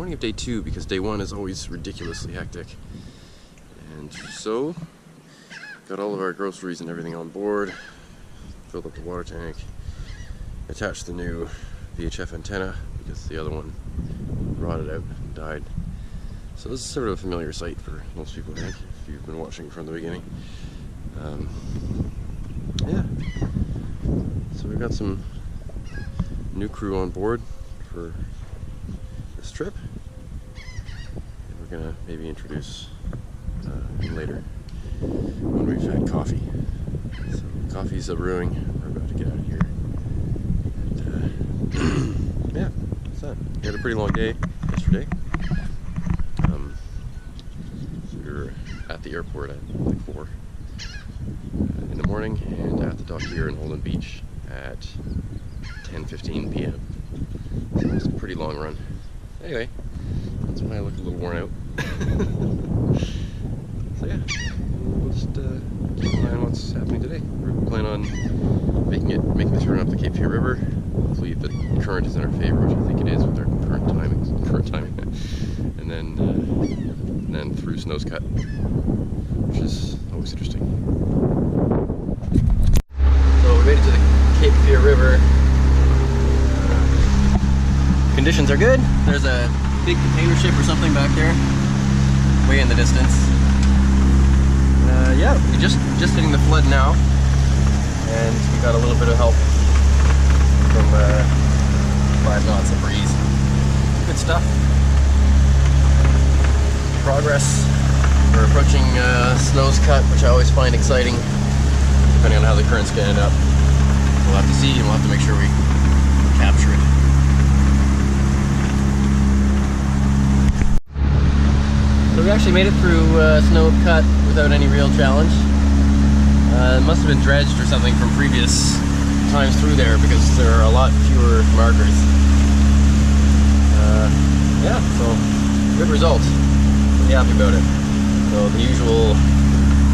morning of day 2 because day 1 is always ridiculously hectic. And so, got all of our groceries and everything on board, filled up the water tank, attached the new VHF antenna because the other one rotted out and died. So this is sort of a familiar sight for most people, I think, if you've been watching from the beginning. Yeah, so we've got some new crew on board for this trip. And we're gonna maybe introduce him later when we've had coffee. So coffee's a brewing. We're about to get out of here. And yeah, that's that. We had a pretty long day yesterday. We were at the airport at like 4 in the morning and at the dock here in Myrtle Beach at 10:15 p.m. So it's a pretty long run. Anyway, that's when I look a little worn out. So yeah, we'll just keep an eye on what's happening today. We plan on making the turn up the Cape Fear River. Hopefully the current is in our favor, which I think it is with our current timing. And then through Snow's Cut, which is always interesting. So we made it to the Cape Fear River. Conditions are good. There's a big container ship or something back there, way in the distance. Yeah, we're just hitting the flood now, and we got a little bit of help from 5 knots of breeze. Good stuff. Progress. We're approaching Snow's Cut, which I always find exciting, depending on how the current's going to end up. We'll have to see, and we'll have to make sure we capture it. So we actually made it through Snow's Cut without any real challenge. It must have been dredged or something from previous times through there because there are a lot fewer markers. Yeah, so good result. Pretty happy about it. So the usual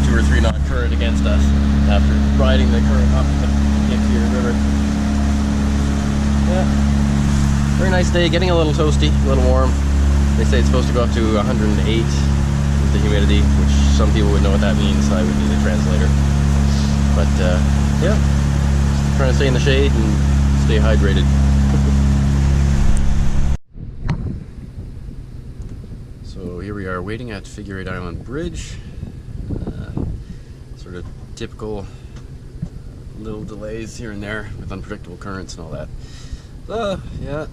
2 or 3 knot current against us after riding the current up the Cape Fear River. Yeah, very nice day. Getting a little toasty, a little warm. They say it's supposed to go up to 108 with the humidity, which some people would know what that means. I would need a translator. But yeah, just trying to stay in the shade and stay hydrated. So here we are waiting at Figure 8 Island Bridge. Sort of typical little delays here and there with unpredictable currents and all that. So yeah,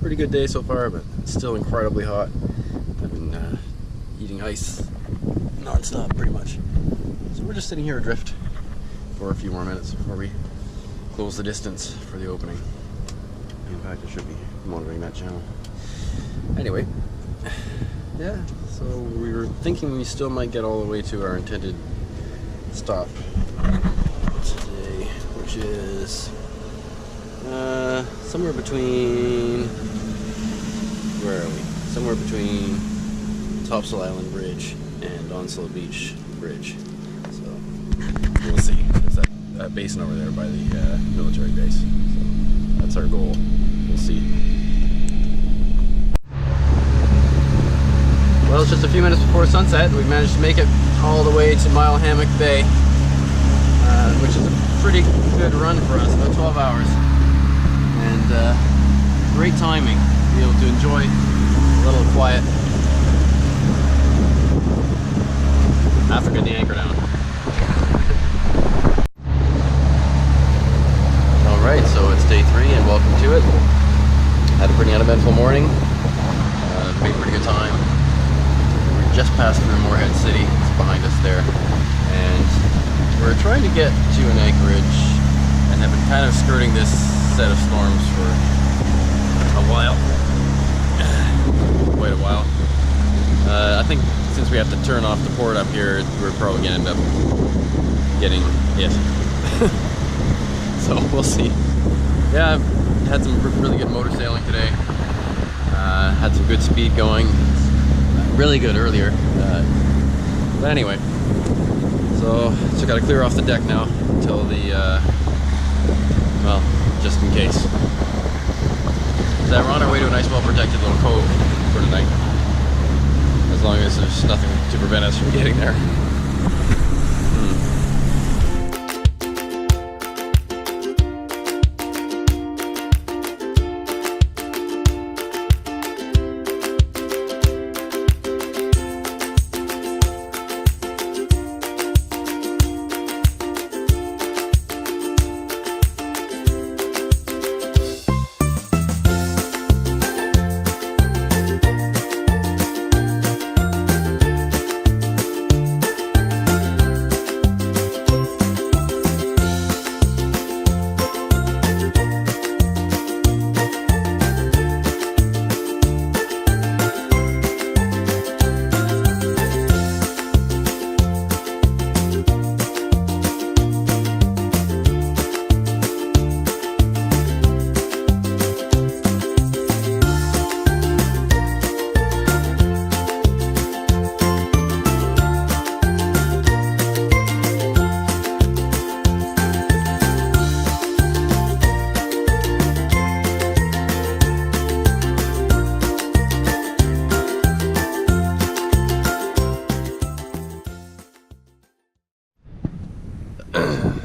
pretty good day so far, but it's still incredibly hot. I've been eating ice non-stop pretty much. So we're just sitting here adrift for a few more minutes before we close the distance for the opening. In fact, I should be monitoring that channel. Anyway, yeah, so we were thinking we still might get all the way to our intended stop today, which is somewhere between, where are we? Somewhere between Topsail Island Bridge and Onslow Beach Bridge. So we'll see. There's that basin over there by the military base. So that's our goal. We'll see. Well, it's just a few minutes before sunset. We've managed to make it all the way to Mile Hammock Bay, which is a pretty good run for us, about 12 hours. And great timing to be able to enjoy a little quiet after getting the anchor down. Alright, so it's day 3 and welcome to it. Had a pretty uneventful morning. Made a pretty good time. We're just past through Moorhead City. It's behind us there. And we're trying to get to an anchorage and have been kind of skirting this set of storms for a while. Quite a while. I think since we have to turn off the port up here, we're probably going to end up getting hit. So we'll see. Yeah, I've had some really good motor sailing today. Had some good speed going. Really good earlier. But anyway, so got to clear off the deck now until the, well, just in case. So we're on our way to a nice well-protected little cove for tonight. to prevent us from getting there.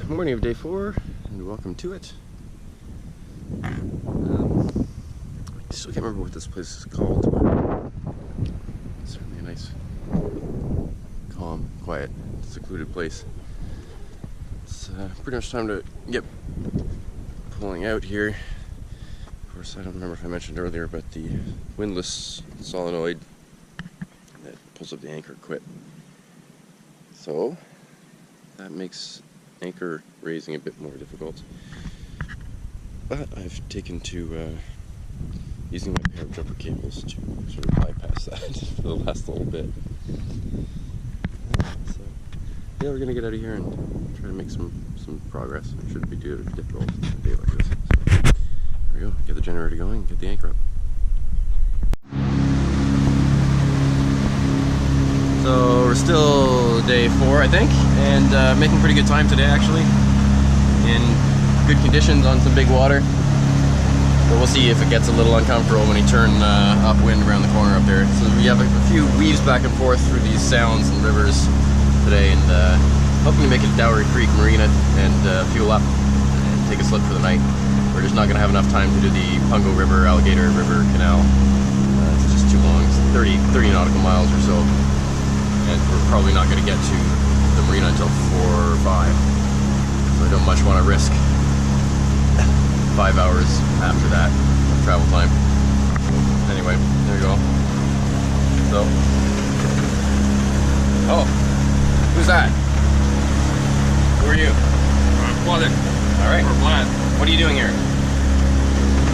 Morning of day 4, and welcome to it. I still can't remember what this place is called, but it's certainly a nice, calm, quiet, secluded place. It's pretty much time to get pulling out here. Of course, I don't remember if I mentioned earlier, but the windlass solenoid that pulls up the anchor quit. So that makes anchor raising a bit more difficult, but I've taken to using my pair of jumper cables to sort of bypass that for the last little bit. So yeah, we're gonna get out of here and try to make some progress. It shouldn't be too difficult on a day like this. So there we go, get the generator going, get the anchor up. So we're still day 4, I think, and making pretty good time today, actually, in good conditions on some big water. But we'll see if it gets a little uncomfortable when you turn upwind around the corner up there. So we have a few weaves back and forth through these sounds and rivers today, and hoping to make it to Dowry Creek Marina and fuel up and take a slip for the night. We're just not going to have enough time to do the Pungo River, Alligator River Canal. It's just too long. It's 30 nautical miles or so. And we're probably not going to get to the marina until 4 or 5. So I don't much want to risk 5 hours after that of travel time. Anyway, there you go. So, oh, who's that? Who are you? I'm flooded. All right. We're flat. What are you doing here?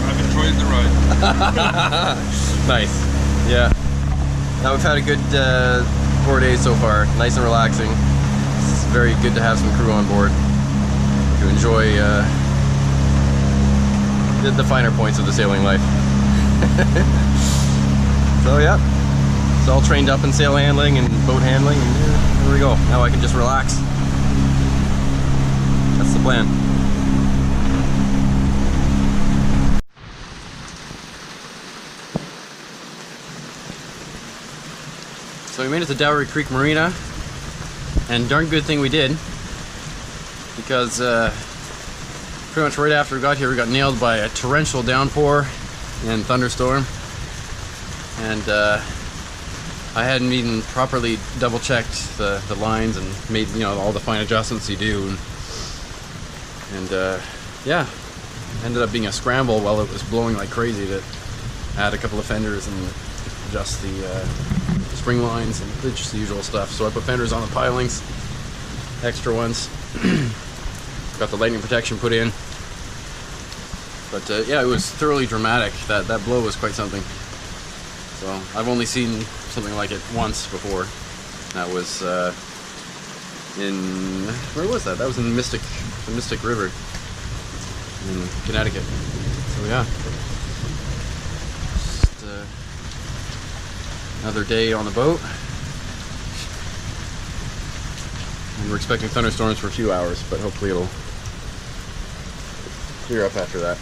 I've enjoyed the ride. Nice. Yeah. Now we've had a good 4 days so far, nice and relaxing. It's very good to have some crew on board to enjoy the finer points of the sailing life. So yeah, it's all trained up in sail handling and boat handling, and here we go. Now I can just relax. That's the plan. So we made it to Dowry Creek Marina, and darn good thing we did, because pretty much right after we got here we got nailed by a torrential downpour and thunderstorm, and I hadn't even properly double checked the lines and made, you know, all the fine adjustments you do, and yeah, ended up being a scramble while it was blowing like crazy to add a couple of fenders and adjust the spring lines and just the usual stuff. So I put fenders on the pilings, extra ones. Got the lightning protection put in. But yeah, it was thoroughly dramatic. That blow was quite something. So I've only seen something like it once before. That was in, where was that? That was in the Mystic River in Connecticut. So yeah. Another day on the boat, and we're expecting thunderstorms for a few hours, but hopefully it'll clear up after that.